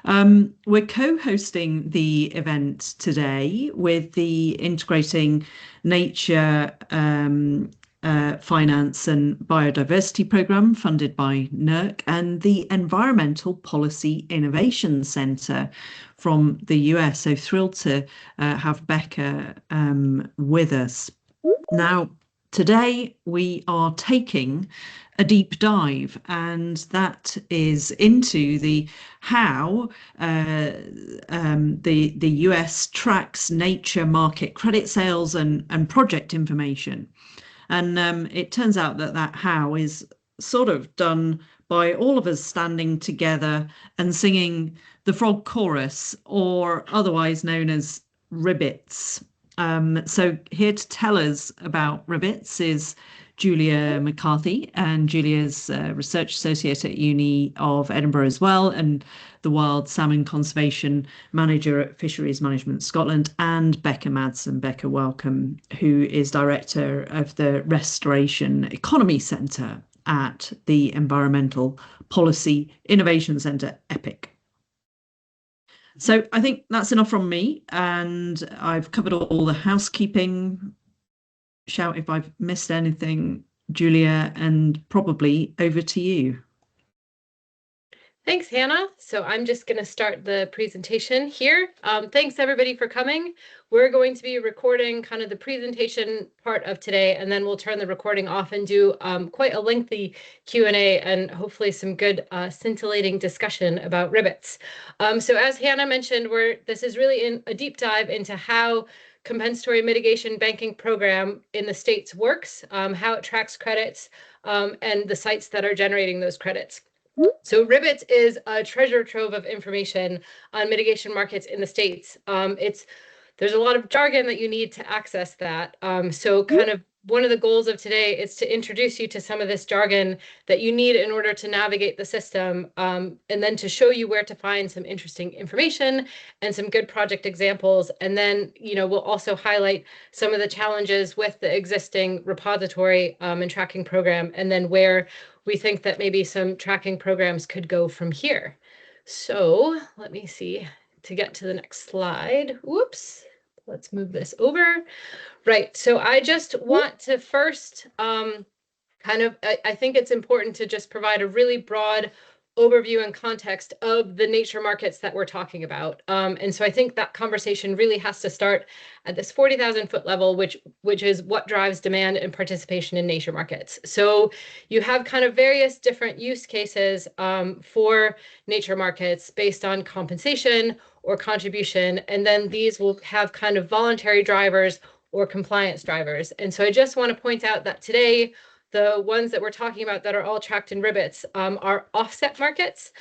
We're co-hosting the event today with the Integrating Nature, Finance and Biodiversity Programme funded by NERC and the Environmental Policy Innovation Centre from the US. So thrilled to have Becca with us. Now, today we are taking a deep dive, and that is into the how the US tracks nature market credit sales and project information. And it turns out that how is sort of done by all of us standing together and singing the frog chorus, or otherwise known as RIBITS. So here to tell us about RIBITS is Julia McCarthy, and Julia's research associate at Uni of Edinburgh as well, and the Wild Salmon Conservation Manager at Fisheries Management Scotland, and Becca Madsen. Becca, welcome, who is Director of the Restoration Economy Centre at the Environmental Policy Innovation Centre, EPIC. So I think that's enough from me, and I've covered all the housekeeping. Shout if I've missed anything, Julia, and probably over to you. Thanks, Hannah. So I'm just going to start the presentation here. Thanks everybody for coming. We're going to be recording kind of the presentation part of today, and then we'll turn the recording off and do quite a lengthy Q&A and hopefully some good scintillating discussion about RIBITS. So as Hannah mentioned, this is really a deep dive into how compensatory mitigation banking program in the states works, how it tracks credits, and the sites that are generating those credits. So RIBITS is a treasure trove of information on mitigation markets in the states. There's a lot of jargon that you need to access that. So kind of one of the goals of today is to introduce you to some of this jargon that you need in order to navigate the system, and then to show you where to find some interesting information and some good project examples. And then, we'll also highlight some of the challenges with the existing repository and tracking program, and then where we think that maybe some tracking programs could go from here. So let me see to get to the next slide. Whoops. Let's move this over. Right. So I just want to first I think it's important to just provide a really broad overview and context of the nature markets that we're talking about. And so I think that conversation really has to start at this 40,000 foot level, which is what drives demand and participation in nature markets. So you have kind of various different use cases for nature markets based on compensation or contribution, and then these will have kind of voluntary drivers or compliance drivers. And so I just want to point out that today, the ones that we're talking about that are all tracked in RIBITS are offset markets,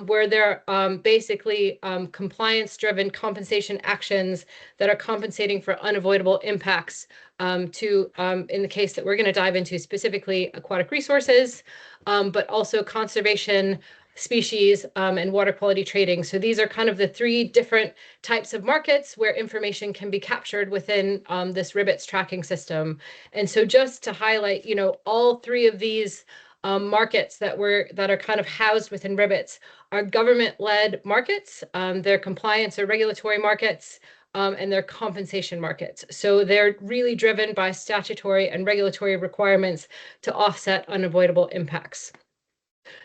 where they're basically compliance-driven compensation actions that are compensating for unavoidable impacts to, in the case that we're going to dive into specifically, aquatic resources, but also conservation, species, and water quality trading. So these are kind of the three different types of markets where information can be captured within this RIBITS tracking system. And so just to highlight, all three of these markets that are kind of housed within RIBITS are government-led markets. They're compliance or regulatory markets, and they're compensation markets. So they're really driven by statutory and regulatory requirements to offset unavoidable impacts.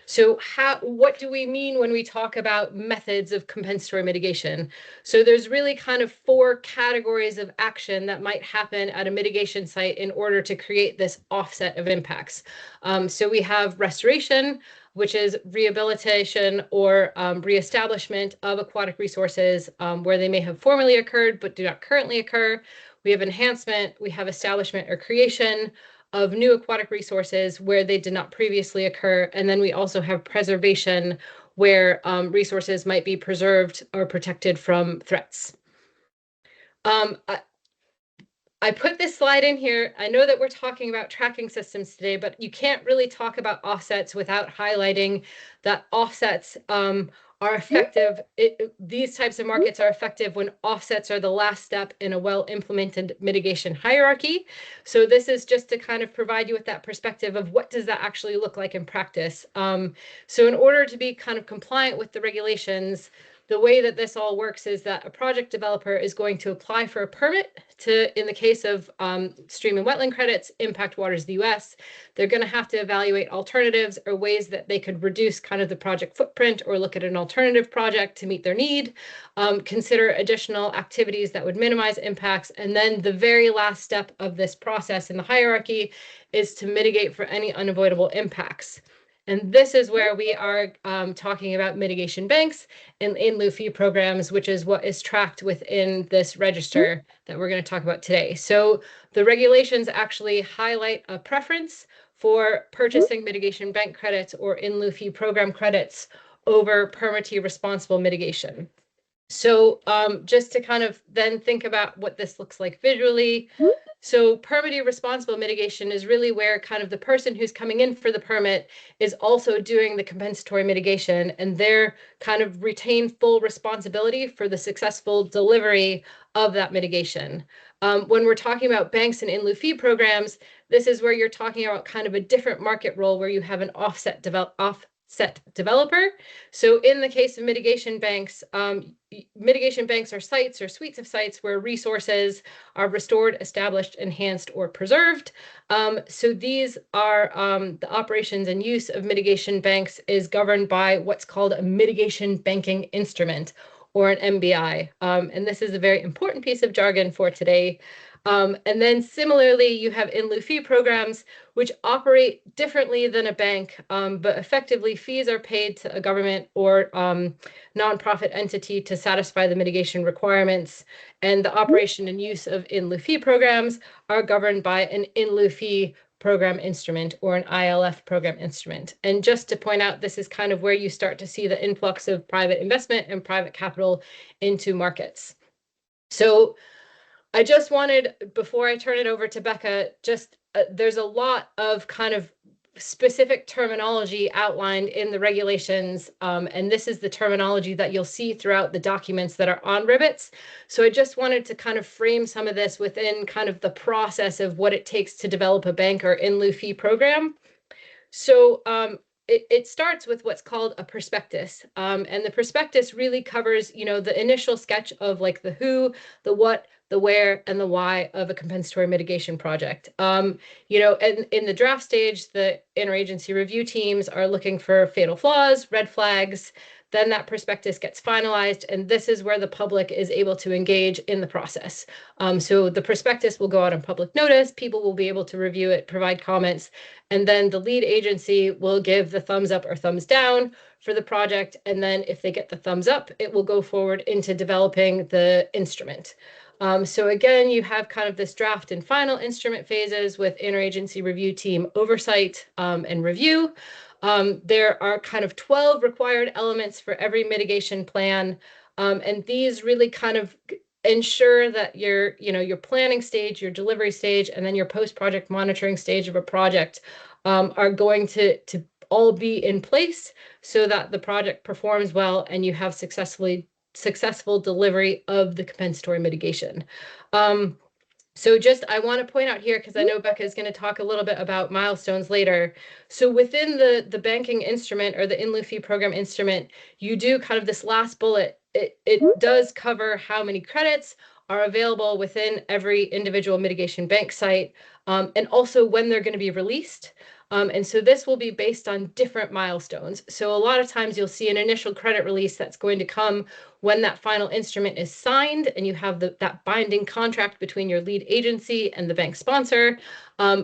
So what do we mean when we talk about methods of compensatory mitigation? So there's really kind of four categories of action that might happen at a mitigation site in order to create this offset of impacts. So we have restoration, which is rehabilitation or reestablishment of aquatic resources where they may have formerly occurred but do not currently occur. We have enhancement, we have establishment or creation of new aquatic resources where they did not previously occur. And then we also have preservation, where resources might be preserved or protected from threats. I put this slide in here. I know that we're talking about tracking systems today, but you can't really talk about offsets without highlighting that offsets are effective. These types of markets are effective when offsets are the last step in a well-implemented mitigation hierarchy. So this is just to kind of provide you with that perspective of what does that actually look like in practice. So in order to be kind of compliant with the regulations, the way that this all works is that a project developer is going to apply for a permit to, in the case of stream and wetland credits, impact waters the US, they're going to have to evaluate alternatives or ways that they could reduce kind of the project footprint or look at an alternative project to meet their need, consider additional activities that would minimize impacts. And then the very last step of this process in the hierarchy is to mitigate for any unavoidable impacts. And this is where we are talking about mitigation banks and in lieu fee programs, which is what is tracked within this register that we're going to talk about today. So the regulations actually highlight a preference for purchasing mitigation bank credits or in lieu fee program credits over permittee responsible mitigation. So just to kind of then think about what this looks like visually. So permittee responsible mitigation is really where kind of the person who's coming in for the permit is also doing the compensatory mitigation, and they're kind of retain full responsibility for the successful delivery of that mitigation. When we're talking about banks and in lieu fee programs, this is where you're talking about kind of a different market role where you have an offset developer. So in the case of mitigation banks are sites or suites of sites where resources are restored, established, enhanced, or preserved. So these are the operations and use of mitigation banks is governed by what's called a mitigation banking instrument, or an MBI. And this is a very important piece of jargon for today. And then similarly, you have in lieu fee programs, which operate differently than a bank, but effectively fees are paid to a government or nonprofit entity to satisfy the mitigation requirements. And the operation and use of in lieu fee programs are governed by an in lieu fee program instrument or an ILF program instrument. And just to point out, this is kind of where you start to see the influx of private investment and private capital into markets. So I just wanted, before I turn it over to Becca, just there's a lot of kind of specific terminology outlined in the regulations, and this is the terminology that you'll see throughout the documents that are on RIBITS. So I just wanted to kind of frame some of this within kind of the process of what it takes to develop a bank or in lieu fee program. So it starts with what's called a prospectus, and the prospectus really covers, the initial sketch of like the who, the what, the where, and the why of a compensatory mitigation project. And in the draft stage, the interagency review teams are looking for fatal flaws, red flags. Then that prospectus gets finalized, and this is where the public is able to engage in the process. So the prospectus will go out on public notice, people will be able to review it, provide comments, and then the lead agency will give the thumbs up or thumbs down for the project. And then if they get the thumbs up, it will go forward into developing the instrument. So again, you have kind of this draft and final instrument phases with interagency review team oversight and review. There are kind of 12 required elements for every mitigation plan. And these really kind of ensure that your planning stage, your delivery stage, and then your post-project monitoring stage of a project are going to all be in place so that the project performs well and you have successful delivery of the compensatory mitigation. So just, I want to point out here, because I know Becca is going to talk a little bit about milestones later. So within the banking instrument or the in lieu fee program instrument, you do kind of this last bullet. It does cover how many credits are available within every individual mitigation bank site, and also when they're going to be released. And so this will be based on different milestones. So a lot of times you'll see an initial credit release that's going to come when that final instrument is signed and you have that binding contract between your lead agency and the bank sponsor,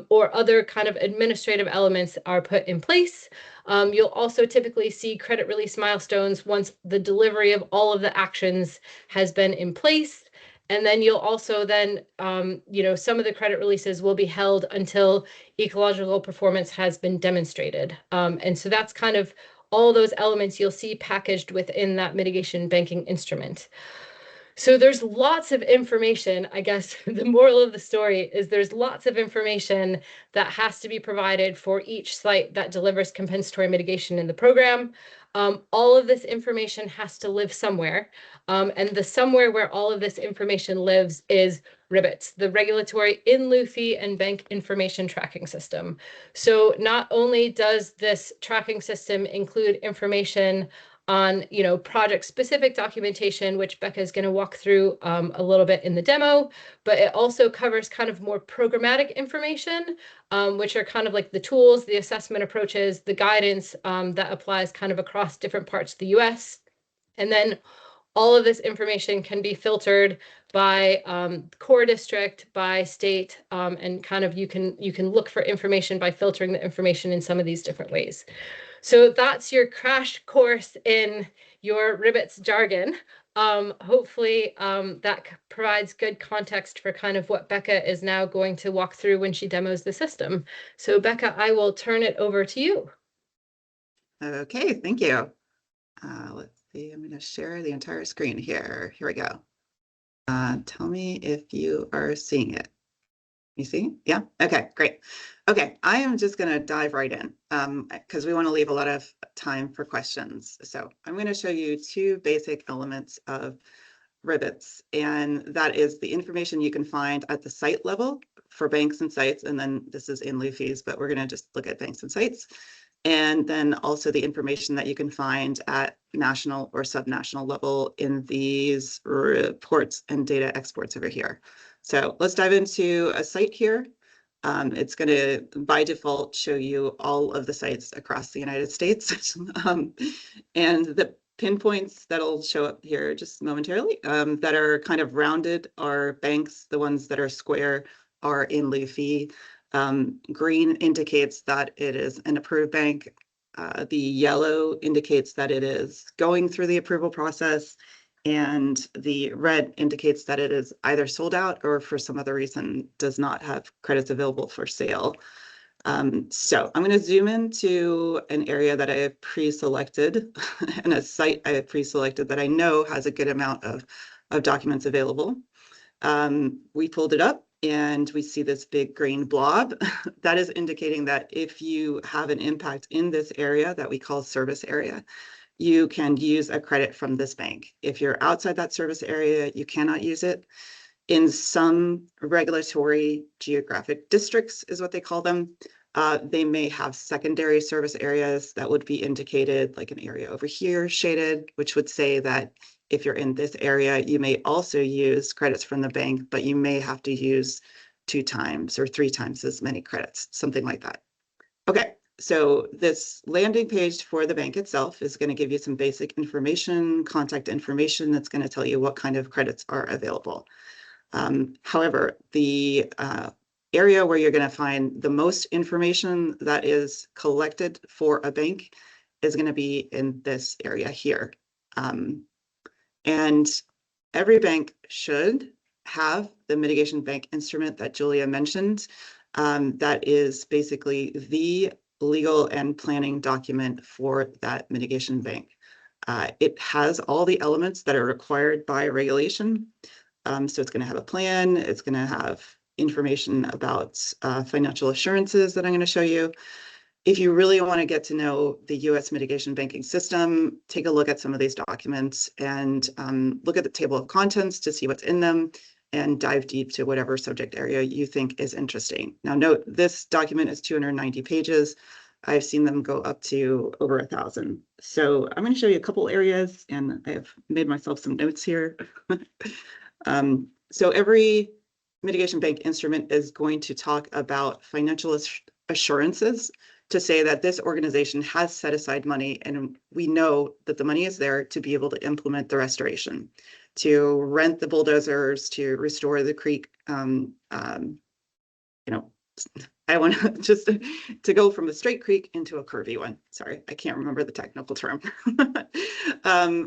or other kind of administrative elements are put in place. You'll also typically see credit release milestones once the delivery of all of the actions has been in place. And then you'll also then, some of the credit releases will be held until ecological performance has been demonstrated. And so that's kind of all those elements you'll see packaged within that mitigation banking instrument. So there's lots of information. I guess the moral of the story is there's lots of information that has to be provided for each site that delivers compensatory mitigation in the program. All of this information has to live somewhere. And the somewhere where all of this information lives is RIBITS, the Regulatory In Lieu Fee and Bank Information Tracking System. So not only does this tracking system include information on, project-specific documentation, which Becca is going to walk through a little bit in the demo, but it also covers kind of more programmatic information, which are kind of like the tools, the assessment approaches, the guidance that applies kind of across different parts of the US. And then all of this information can be filtered by core district, by state, and kind of you can look for information by filtering the information in some of these different ways. So that's your crash course in your RIBITS jargon. Hopefully that provides good context for kind of what Becca is now going to walk through when she demos the system. So Becca, I will turn it over to you. Okay, thank you. Let's see, I'm going to share the entire screen here. Here we go. Tell me if you are seeing it. You see? Yeah? Okay, great. Okay, I am just going to dive right in because we want to leave a lot of time for questions. So I'm going to show you two basic elements of RIBITS, and that is the information you can find at the site level for banks and sites, and then this is in lieu fees, but we're going to just look at banks and sites. And then also the information that you can find at national or subnational level in these reports and data exports over here. So let's dive into a site here. It's going to, by default, show you all of the sites across the United States. And the pinpoints that'll show up here just momentarily that are kind of rounded are banks. The ones that are square are in lieu fee. Green indicates that it is an approved bank. The yellow indicates that it is going through the approval process, and the red indicates that it is either sold out or for some other reason does not have credits available for sale. So I'm going to zoom into an area that I have pre-selected and a site I have pre-selected that I know has a good amount of documents available. We pulled it up and we see this big green blob. That is indicating that if you have an impact in this area that we call service area, you can use a credit from this bank. If you're outside that service area, you cannot use it. In some regulatory geographic districts is what they call them. They may have secondary service areas that would be indicated, like an area over here shaded, which would say that if you're in this area, you may also use credits from the bank, but you may have to use 2 times or 3 times as many credits, something like that. Okay, so this landing page for the bank itself is going to give you some basic information, contact information that's going to tell you what kind of credits are available. However, the area where you're going to find the most information that is collected for a bank is going to be in this area here. And every bank should have the mitigation bank instrument that Julia mentioned. That is basically the legal and planning document for that mitigation bank. It has all the elements that are required by regulation. So it's going to have a plan. It's going to have information about financial assurances that I'm going to show you. If you really want to get to know the U.S. mitigation banking system, take a look at some of these documents and look at the table of contents to see what's in them and dive deep to whatever subject area you think is interesting. Now note, this document is 290 pages. I've seen them go up to over 1,000. So I'm going to show you a couple areas, and I have made myself some notes here. So every mitigation bank instrument is going to talk about financial assurances to say that this organization has set aside money and we know that the money is there to be able to implement the restoration, to rent the bulldozers, to restore the creek. I want to just to go from a straight creek into a curvy one. Sorry, I can't remember the technical term.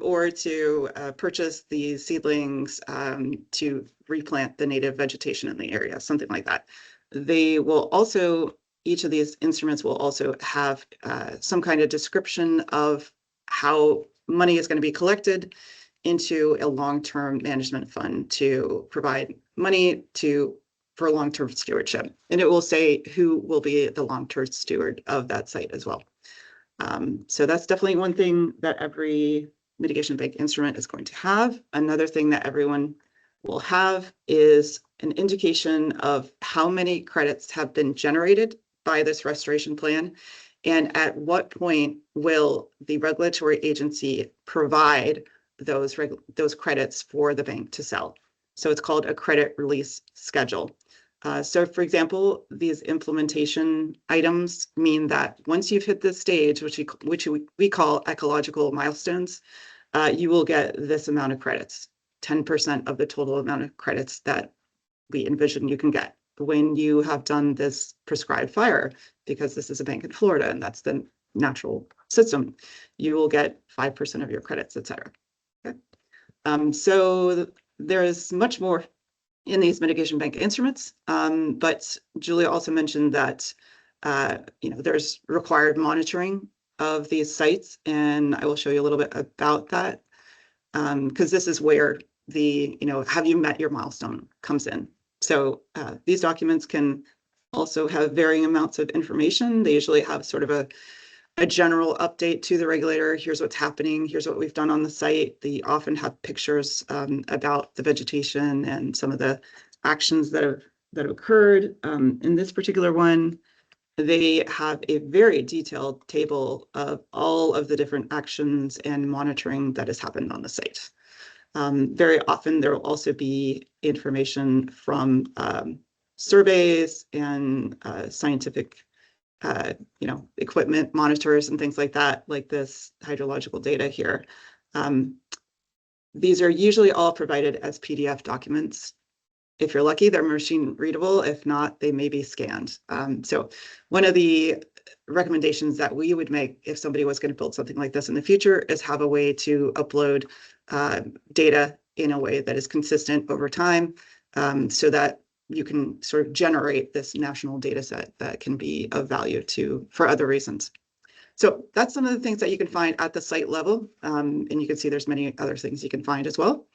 Or to purchase the seedlings to replant the native vegetation in the area, something like that. They will also, each of these instruments will also have some kind of description of how money is going to be collected into a long-term management fund to provide money for long-term stewardship. And it will say who will be the long-term steward of that site as well. So that's definitely one thing that every mitigation bank instrument is going to have. Another thing that everyone will have is an indication of how many credits have been generated by this restoration plan and at what point will the regulatory agency provide those credits for the bank to sell. So it's called a credit release schedule. So for example, these implementation items mean that once you've hit this stage, which we call ecological milestones, you will get this amount of credits, 10% of the total amount of credits that we envision you can get. When you have done this prescribed fire, because this is a bank in Florida and that's the natural system, you will get 5% of your credits, et cetera. Okay. So there is much more in these mitigation bank instruments, but Julia also mentioned that there's required monitoring of these sites, and I will show you a little bit about that, because this is where the have you met your milestone comes in. So these documents can also have varying amounts of information. They usually have sort of a general update to the regulator. Here's what's happening. Here's what we've done on the site. They often have pictures about the vegetation and some of the actions that have occurred. In this particular one, they have a very detailed table of all of the different actions and monitoring that has happened on the site. Very often, there will also be information from surveys and scientific equipment monitors and things like that, like this hydrological data here. These are usually all provided as PDF documents. If you're lucky, they're machine readable. If not, they may be scanned. So one of the recommendations that we would make if somebody was going to build something like this in the future is have a way to upload data in a way that is consistent over time, so that you can sort of generate this national data set that can be of value for other reasons. So that's some of the things that you can find at the site level. And you can see there's many other things you can find as well.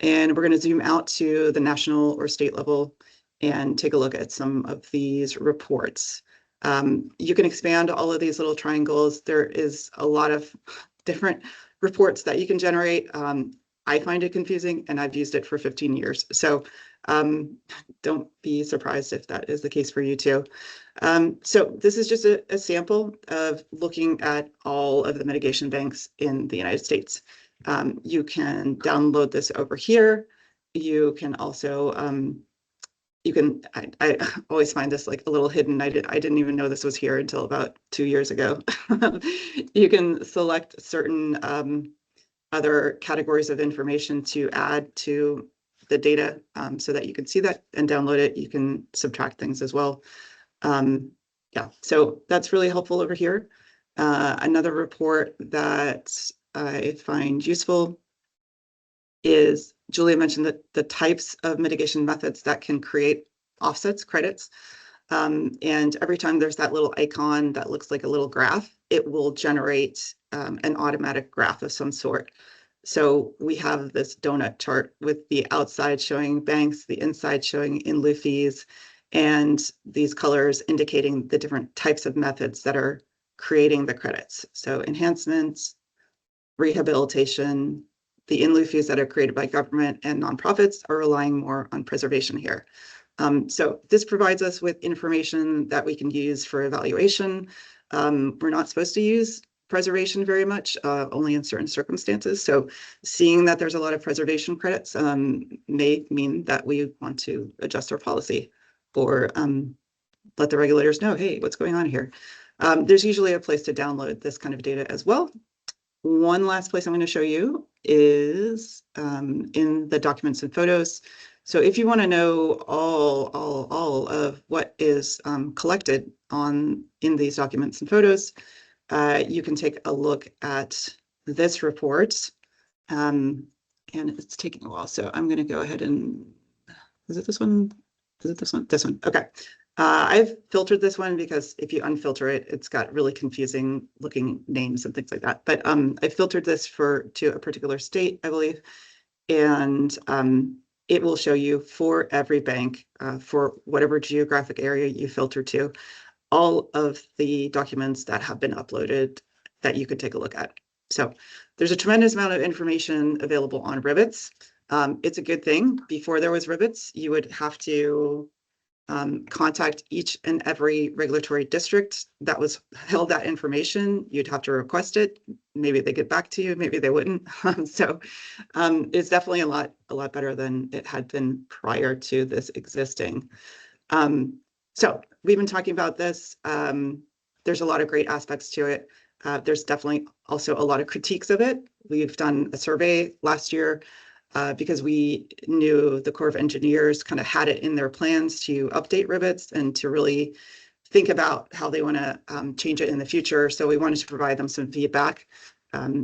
And we're going to zoom out to the national or state level and take a look at some of these reports. You can expand all of these little triangles. There is a lot of different reports that you can generate. I find it confusing, and I've used it for 15 years. So don't be surprised if that is the case for you too. So this is just a sample of looking at all of the mitigation banks in the United States. You can download this over here. You can also, I always find this like a little hidden. I didn't even know this was here until about 2 years ago. You can select certain other categories of information to add to the data, so that you can see that and download it. You can subtract things as well. Yeah, so that's really helpful over here. Another report that I find useful is Julia mentioned that the types of mitigation methods that can create offsets, credits. And every time there's that little icon that looks like a little graph, it will generate an automatic graph of some sort. So we have this donut chart with the outside showing banks, the inside showing in lieu fees, and these colors indicating the different types of methods that are creating the credits. So enhancements, rehabilitation, the in lieu fees that are created by government and nonprofits are relying more on preservation here. So this provides us with information that we can use for evaluation. We're not supposed to use preservation very much, only in certain circumstances. So seeing that there's a lot of preservation credits may mean that we want to adjust our policy or let the regulators know, hey, what's going on here? There's usually a place to download this kind of data as well. One last place I'm going to show you is in the documents and photos. So if you want to know all of what is collected in these documents and photos, you can take a look at this report. And it's taking a while, so I'm going to go ahead and, is it this one? Is it this one? This one. Okay. I've filtered this one because if you unfilter it, it's got really confusing looking names and things like that. But I filtered this to a particular state, I believe, and it will show you for every bank, for whatever geographic area you filter to, all of the documents that have been uploaded that you could take a look at. So there's a tremendous amount of information available on RIBITS. It's a good thing. Before there was RIBITS, you would have to contact each and every regulatory district that was held that information. You'd have to request it. Maybe they get back to you, maybe they wouldn't. So it's definitely a lot better than it had been prior to this existing. So we've been talking about this. There's a lot of great aspects to it. There's definitely also a lot of critiques of it. We've done a survey last year because we knew the Corps of Engineers kind of had it in their plans to update RIBITS and to really think about how they want to change it in the future. So we wanted to provide them some feedback.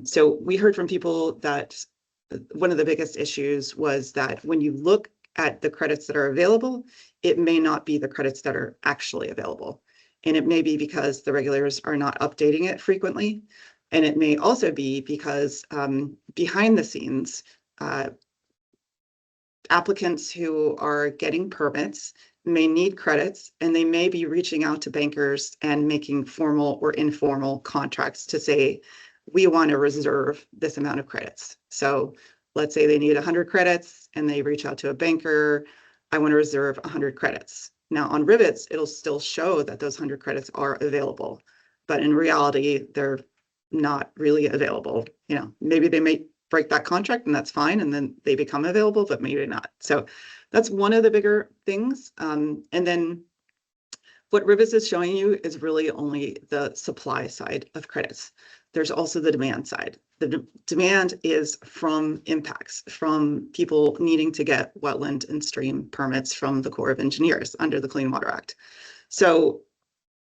So we heard from people that one of the biggest issues was that when you look at the credits that are available, it may not be the credits that are actually available. And it may be because the regulators are not updating it frequently. And it may also be because behind the scenes, applicants who are getting permits may need credits, and they may be reaching out to bankers and making formal or informal contracts to say, we want to reserve this amount of credits. So let's say they need 100 credits and they reach out to a banker, I want to reserve 100 credits. Now on RIBITS, it'll still show that those 100 credits are available, but in reality, they're not really available. You know, maybe they may break that contract and that's fine, and then they become available, but maybe not. So that's one of the bigger things. And then what RIBITS is showing you is really only the supply side of credits. There's also the demand side. The demand is from impacts, from people needing to get wetland and stream permits from the Corps of Engineers under the Clean Water Act. So,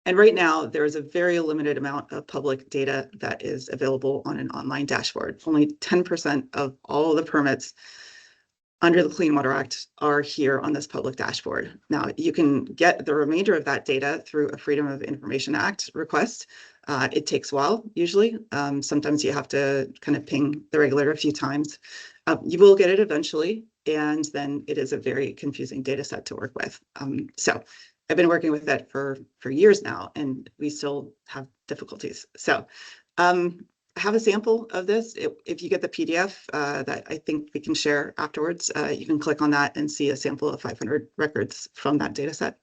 and right now there is a very limited amount of public data that is available on an online dashboard. Only 10% of all the permits under the Clean Water Act are here on this public dashboard. Now, you can get the remainder of that data through a Freedom of Information Act request. It takes a while, usually. Sometimes you have to kind of ping the regulator a few times. You will get it eventually, and then it is a very confusing data set to work with. So I've been working with that for years now, and we still have difficulties. So I have a sample of this. If you get the PDF that I think we can share afterwards, you can click on that and see a sample of 500 records from that data set.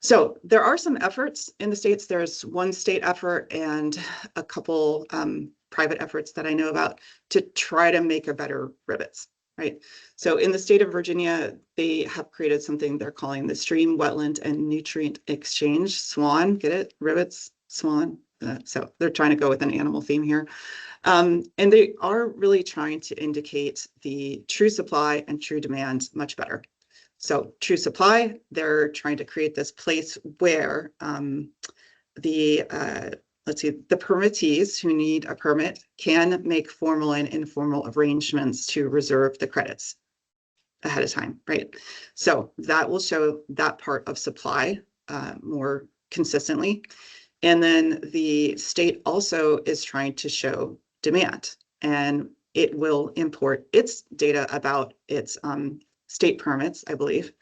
So there are some efforts in the states. There's one state effort and a couple private efforts that I know about to try to make a better RIBITS, right? So in the state of Virginia, they have created something they're calling the Stream, Wetland, and Nutrient Exchange, SWAN, get it? RIBITS, SWAN. So they're trying to go with an animal theme here. And they are really trying to indicate the true supply and true demand much better. So true supply, they're trying to create this place where the permittees who need a permit can make formal and informal arrangements to reserve the credits ahead of time, right? So that will show that part of supply more consistently. And then the state also is trying to show demand, and it will import its data about its state permits, I believe.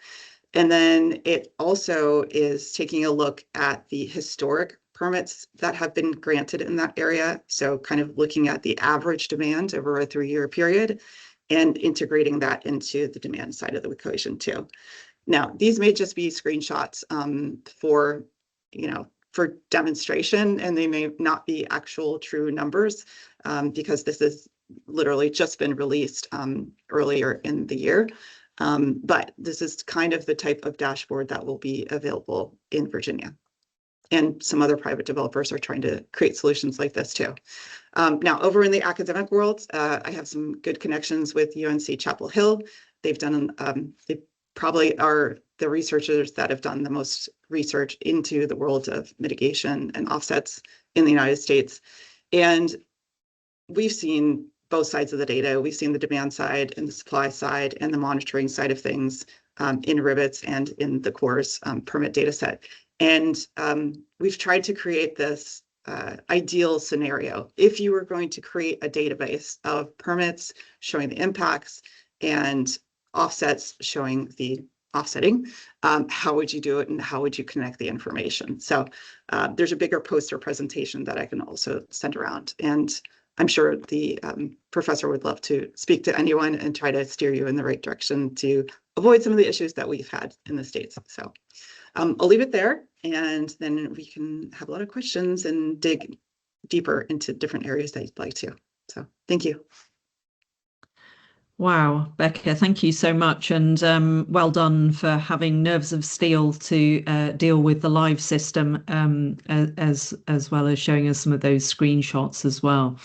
And then it also is taking a look at the historic permits that have been granted in that area. So kind of looking at the average demand over a 3-year period and integrating that into the demand side of the equation too. Now, these may just be screenshots for demonstration, and they may not be actual true numbers because this has literally just been released earlier in the year. But this is kind of the type of dashboard that will be available in Virginia. And some other private developers are trying to create solutions like this too. Now, over in the academic world, I have some good connections with UNC Chapel Hill. They've done, they probably are the researchers that have done the most research into the world of mitigation and offsets in the United States. And we've seen both sides of the data. We've seen the demand side and the supply side and the monitoring side of things in RIBITS and in the Corps' permit data set. And we've tried to create this ideal scenario. If you were going to create a database of permits showing the impacts and offsets showing the offsetting, how would you do it and how would you connect the information? So there's a bigger poster presentation that I can also send around. And I'm sure the professor would love to speak to anyone and try to steer you in the right direction to avoid some of the issues that we've had in the States. So I'll leave it there, and then we can have a lot of questions and dig deeper into different areas that you'd like to. So thank you. Wow, Becca, thank you so much, and well done for having nerves of steel to deal with the live system, as well as showing us some of those screenshots as well.